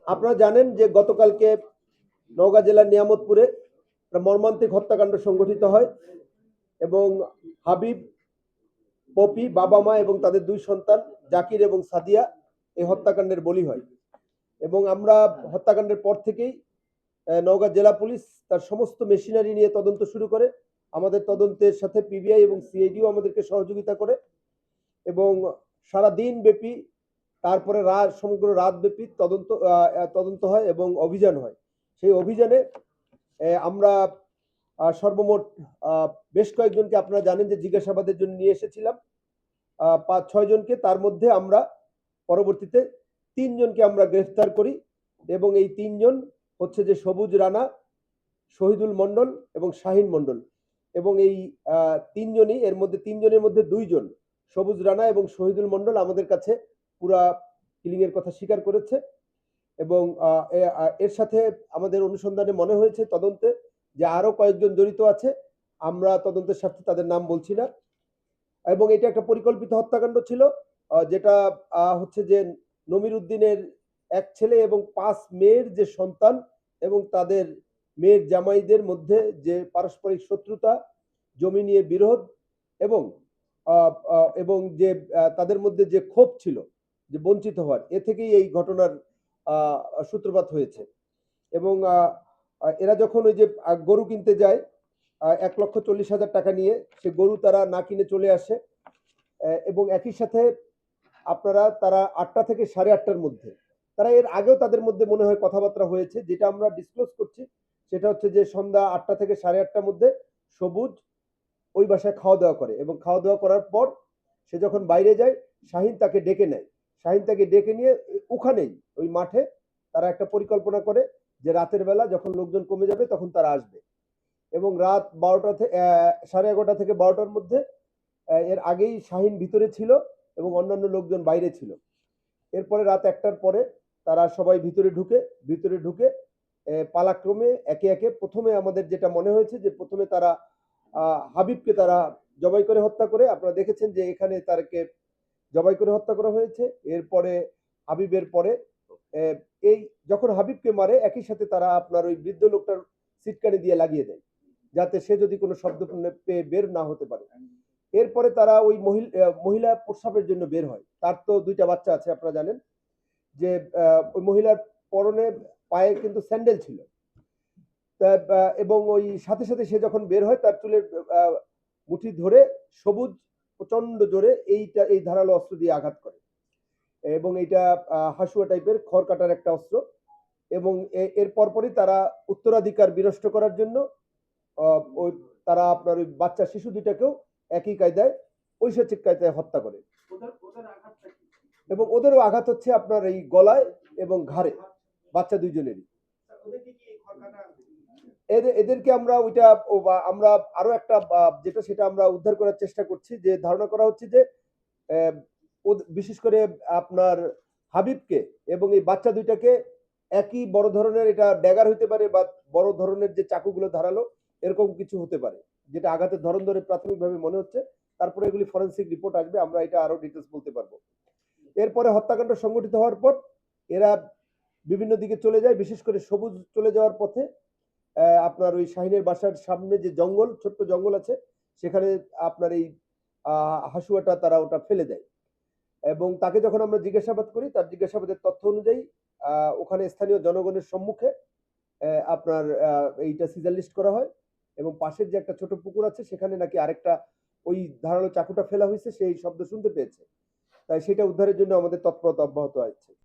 আপনারা জানেন যে গতকালকে নওগাঁ জেলার নিয়ামতপুরে একটা মর্মান্তিক হত্যাকাণ্ড সংঘটিত হয় এবং হাবিব, পপি, বাবা মা এবং তাদের দুই সন্তান জাকির এবং সাদিয়া এই হত্যাকাণ্ডের বলি হয়। এবং আমরা হত্যাকাণ্ডের পর থেকেই নওগাঁ জেলা পুলিশ তার সমস্ত মেশিনারি নিয়ে তদন্ত শুরু করে। আমাদের তদন্তের সাথে পিবিআই এবং সিআইডিও আমাদেরকে সহযোগিতা করে এবং সারা দিন ব্যাপী তারপরে সমগ্র রাত ব্যাপী তদন্ত হয় এবং অভিযান হয়। সেই অভিযানে আমরা সর্বমোট বেশ কয়েকজনকে, আপনারা জানেন যে জিজ্ঞাসাবাদের জন্য নিয়ে এসেছিলাম 5-6 জনকে। তার মধ্যে আমরা পরবর্তীতে 3 জনকে আমরা গ্রেফতার করি এবং এই 3 জন হচ্ছে যে সবুজ রানা, শহীদুল মণ্ডল এবং শাহিন মণ্ডল। এবং এই 3 জনই, এর মধ্যে 3 জনের মধ্যে 2 জন সবুজ রানা এবং শহীদুল মণ্ডল আমাদের কাছে পুরা কিলিং এর কথা স্বীকার করেছে এবং এর সাথে আমাদের অনুসন্ধানে মনে হয়েছে তদন্তে যে আরো কয়েকজন জড়িত আছে। আমরা তদন্তের স্বার্থে তাদের নাম বলছি না। এবং এটা একটা পরিকল্পিত হত্যাকাণ্ড ছিল, যেটা হচ্ছে যে নমির উদ্দিনের এক ছেলে এবং 5 মেয়ের যে সন্তান এবং তাদের মেয়ের জামাইদের মধ্যে যে পারস্পরিক শত্রুতা, জমি নিয়ে বিরোধ এবং এবং যে তাদের মধ্যে যে ক্ষোভ ছিল যে বঞ্চিত হওয়ার, এ থেকেই এই ঘটনার সূত্রপাত হয়েছে। এবং এরা যখন ওই যে গরু কিনতে যায় 1,40,000 টাকা নিয়ে, সে গরু তারা না কিনে চলে আসে এবং একই সাথে তারা 8টা থেকে 8:30টার মধ্যে, তারা এর আগেও তাদের মধ্যে মনে হয় কথাবার্তা হয়েছে, যেটা আমরা ডিসক্লোজ করছি সেটা হচ্ছে যে সন্ধ্যা 8টা থেকে 8:30টার মধ্যে সবুজ ওই বাসায় খাওয়া দাওয়া করে এবং খাওয়া দাওয়া করার পর সে যখন বাইরে যায় শাহিন তাকে ডেকে নেয়। শাহিন তাকে ডেকে নিয়ে ওখানেই ওই মাঠে তারা একটা পরিকল্পনা করে যে রাতের বেলা যখন লোকজন কমে যাবে তখন তারা আসবে এবং রাত 12টা থেকে 11:30 থেকে 12টার মধ্যে এর আগেই শাহিন ভিতরে ছিল এবং অন্যান্য লোকজন বাইরে ছিল। এরপরে রাত 1টার পরে তারা সবাই ভিতরে ঢুকে পালাক্রমে একে একে, প্রথমে আমাদের যেটা মনে হয়েছে যে প্রথমে তারা হাবিবকে তারা জবাই করে হত্যা করে, আপনারা দেখেছেন যে এখানে তারকে জবাই করে হত্যা করা হয়েছে। এরপরে হাবিবের পরে এই যখন হাবিবকে মারে একই সাথে তারা আপনার ওই বৃদ্ধ লোকটার সিটকানি দিয়ে লাগিয়ে দেয় যাতে সে যদি কোনো শব্দ পেয়ে বের না হতে পারে। এরপরে তারা ওই মহিলা প্রস্রাবের জন্য বের হয়। তার তো 2টা বাচ্চা আছে, আপনারা জানেন যে ওই মহিলার পরনে পায়ে কিন্তু স্যান্ডেল ছিল এবং ওই সাথে সাথে সে যখন বের হয় তার চুলের মুঠি ধরে সবুজ প্রচন্ড জোরে এই ধারালো অস্ত্র দিয়ে আঘাত করে এবং এইটা হাসুয়া টাইপের খড় কাটার একটা অস্ত্র। এবং এর পরপরই তারা উত্তরাধিকার বিনষ্ট করার জন্য ওই তারা আপনার ওই বাচ্চা শিশু দুইটাকেও একই কায়দায় ঐশিক কায়দায় হত্যা করে এবং ওদেরও আঘাত হচ্ছে আপনার এই গলায় এবং ঘাড়ে, বাচ্চা দুইজনেরই। এদেরকে আমরা আমরা আরো একটা যেটা সেটা আমরা উদ্ধার করার চেষ্টা করছি, যে ধারণা করা হচ্ছে যে বিশেষ করে আপনার হাবিবকে এবং এই বাচ্চা দুইটাকে একই বড় ধরনের, এটা ড্যাগার হতে পারে বা বড় ধরনের যে চাকুগুলো ধারালো এরকম কিছু হতে পারে, যেটা আঘাতের ধরন ধরে প্রাথমিকভাবে মনে হচ্ছে। তারপরে এগুলি ফরেন্সিক রিপোর্ট আসবে, আমরা এটা আরো ডিটেলস বলতে পারবো। এরপরে হত্যাকাণ্ড সংঘটিত হওয়ার পর এরা বিভিন্ন দিকে চলে যায়, বিশেষ করে সবুজ চলে যাওয়ার পথে আপনার ওই শাহিনের বাসার সামনে যে জঙ্গল, ছোট্ট জঙ্গল আছে, সেখানে আপনার এই হাসুয়াটা তারা ওটা ফেলে দেয় এবং তাকে যখন আমরা জিজ্ঞাসাবাদ করি তার জিজ্ঞাসাবাদের তথ্য অনুযায়ী ওখানে স্থানীয় জনগণের সম্মুখে আপনার এইটা সিজার লিস্ট করা হয় এবং পাশের যে একটা ছোট পুকুর আছে সেখানে নাকি আরেকটা ওই ধারালো চাকুটা ফেলা হয়েছে সেই শব্দ শুনতে পেয়েছে, তাই সেটা উদ্ধারের জন্য আমাদের তৎপরতা অব্যাহত আছে।